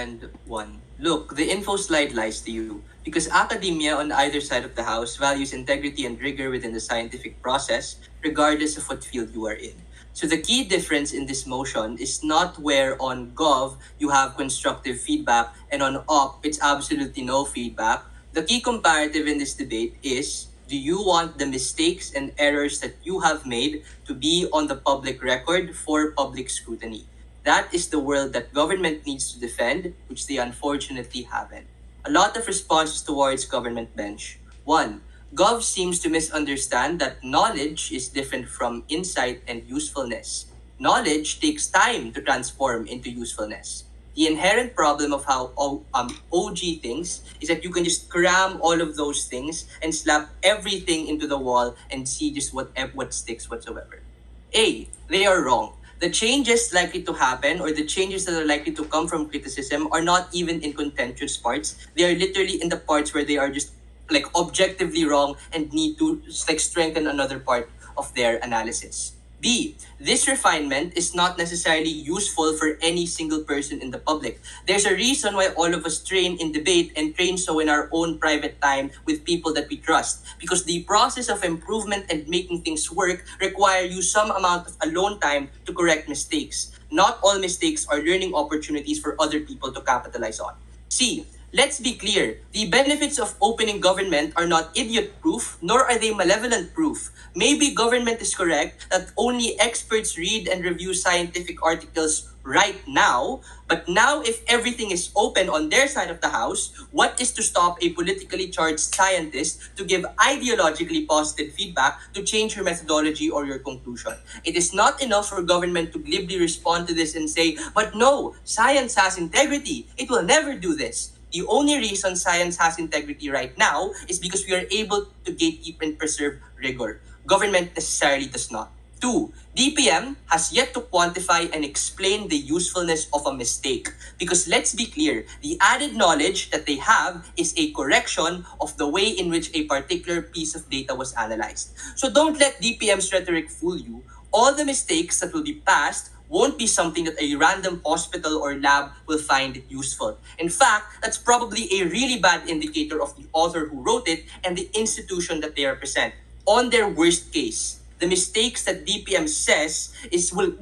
and 1. Look, the info slide lies to you because academia on either side of the house values integrity and rigor within the scientific process, regardless of what field you are in. So the key difference in this motion is not where on Gov you have constructive feedback and on Op it's absolutely no feedback. The key comparative in this debate is, do you want the mistakes and errors that you have made to be on the public record for public scrutiny? That is the world that government needs to defend, which they unfortunately haven't. A lot of responses towards government bench. 1. Gov seems to misunderstand that knowledge is different from insight and usefulness. Knowledge takes time to transform into usefulness. The inherent problem of how OG thinks is that you can just cram all of those things and slap everything into the wall and see just what sticks whatsoever. A. They are wrong. The changes likely to happen or the changes that are likely to come from criticism are not even in contentious parts. They are literally in the parts where they are just like objectively wrong and need to like strengthen another part of their analysis. B. This refinement is not necessarily useful for any single person in the public. There's a reason why all of us train in debate and train so in our own private time with people that we trust. Because the process of improvement and making things work require you some amount of alone time to correct mistakes. Not all mistakes are learning opportunities for other people to capitalize on. C. Let's be clear, the benefits of opening government are not idiot-proof, nor are they malevolent-proof. Maybe government is correct that only experts read and review scientific articles right now, but now if everything is open on their side of the house, what is to stop a politically charged scientist to give ideologically positive feedback to change your methodology or your conclusion? It is not enough for government to glibly respond to this and say, but no, science has integrity. It will never do this. The only reason science has integrity right now is because we are able to gatekeep and preserve rigor. Government necessarily does not. 2. DPM has yet to quantify and explain the usefulness of a mistake. Because let's be clear, the added knowledge that they have is a correction of the way in which a particular piece of data was analyzed. So don't let DPM's rhetoric fool you. All the mistakes that will be passed won't be something that a random hospital or lab will find useful. In fact, that's probably a really bad indicator of the author who wrote it and the institution that they represent. On their worst case, the mistakes that DPM says will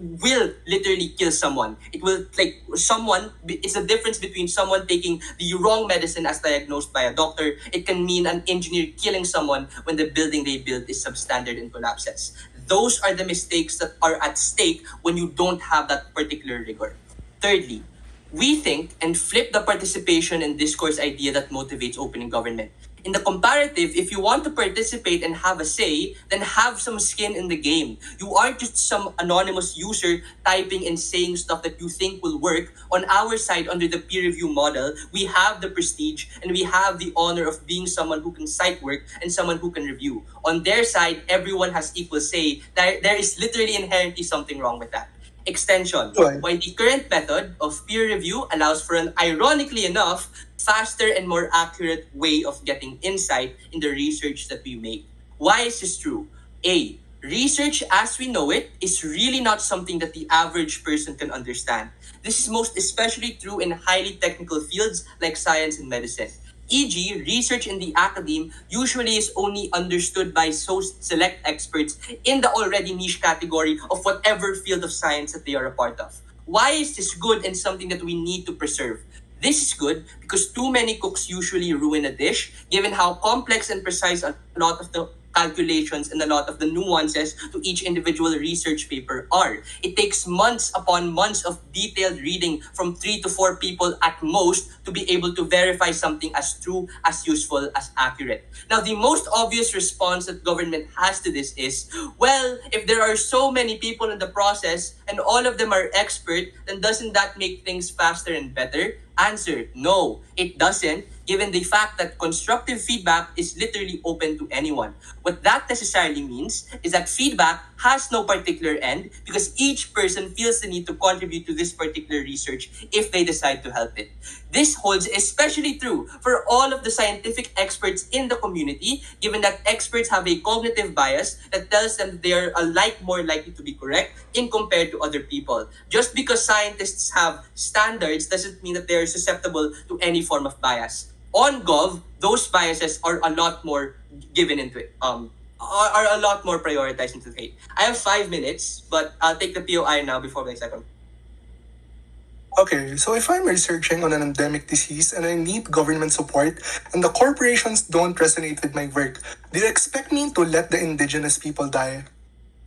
literally kill someone. It will it's the difference between someone taking the wrong medicine as diagnosed by a doctor. It can mean an engineer killing someone when the building they build is substandard and collapses. Those are the mistakes that are at stake when you don't have that particular rigor. Thirdly, we think and flip the participation and discourse idea that motivates opening government. In the comparative, if you want to participate and have a say, then have some skin in the game. You aren't just some anonymous user typing and saying stuff that you think will work. On our side, under the peer review model, we have the prestige and we have the honor of being someone who can cite work and someone who can review. On their side, everyone has equal say. There is literally inherently something wrong with that. Extension. Why the current method of peer review allows for an, ironically enough, faster and more accurate way of getting insight in the research that we make. Why is this true? A. Research as we know it is really not something that the average person can understand. This is most especially true in highly technical fields like science and medicine. E.g., research in the academe usually is only understood by so select experts in the already niche category of whatever field of science that they are a part of. Why is this good and something that we need to preserve? This is good because too many cooks usually ruin a dish, given how complex and precise a lot of the calculations and a lot of the nuances to each individual research paper are. It takes months upon months of detailed reading from 3 to 4 people at most to be able to verify something as true, as useful, as accurate. Now, the most obvious response that government has to this is, well, if there are so many people in the process and all of them are expert, then doesn't that make things faster and better? Answer, no, it doesn't, given the fact that constructive feedback is literally open to anyone. What that necessarily means is that feedback has no particular end because each person feels the need to contribute to this particular research if they decide to help it. This holds especially true for all of the scientific experts in the community, given that experts have a cognitive bias that tells them they are more likely to be correct in compared to other people. Just because scientists have standards doesn't mean that they're susceptible to any form of bias. On Gov, those biases are a lot more given into it. Are a lot more prioritized into the. I have 5 minutes, but I'll take the POI now before my second. Okay, so if I'm researching on an endemic disease and I need government support and the corporations don't resonate with my work, do you expect me to let the indigenous people die?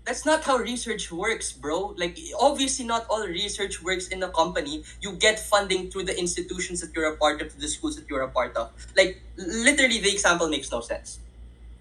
That's not how research works, bro. Like, obviously, not all research works in a company. You get funding through the institutions that you're a part of, the schools that you're a part of. Like, literally, the example makes no sense.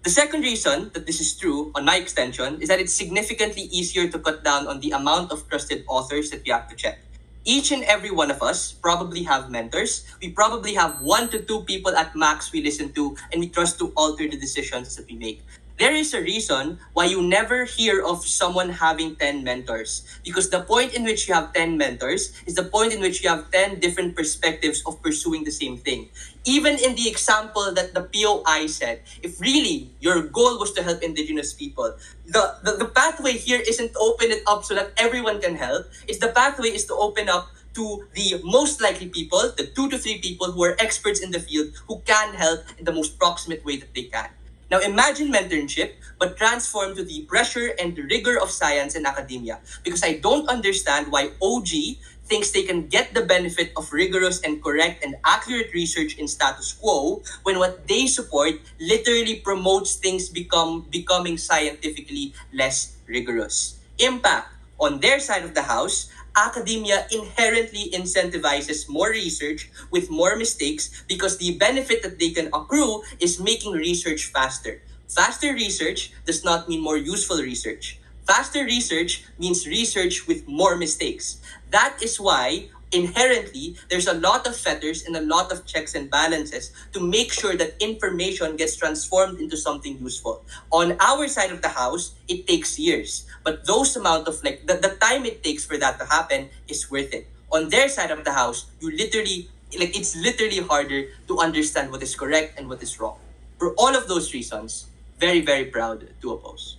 The second reason that this is true, on my extension, is that it's significantly easier to cut down on the amount of trusted authors that we have to check. Each and every one of us probably have mentors. We probably have 1 to 2 people at max we listen to and we trust to alter the decisions that we make. There is a reason why you never hear of someone having 10 mentors. Because the point in which you have 10 mentors is the point in which you have 10 different perspectives of pursuing the same thing. Even in the example that the POI said, if really your goal was to help indigenous people, the pathway here isn't to open it up so that everyone can help. The pathway is to open up to the most likely people, the 2 to 3 people who are experts in the field who can help in the most proximate way that they can. Now imagine mentorship, but transformed to the pressure and rigor of science and academia. Because I don't understand why OG thinks they can get the benefit of rigorous and correct and accurate research in status quo when what they support literally promotes things becoming scientifically less rigorous. Impact. On their side of the house, academia inherently incentivizes more research with more mistakes because the benefit that they can accrue is making research faster. Faster research does not mean more useful research. Faster research means research with more mistakes. That is why inherently there's a lot of fetters and a lot of checks and balances to make sure that information gets transformed into something useful. On our side of the house, it takes years. But those amount of the time it takes for that to happen is worth it. On their side of the house, it's literally harder to understand what is correct and what is wrong. For all of those reasons, very, very proud to oppose.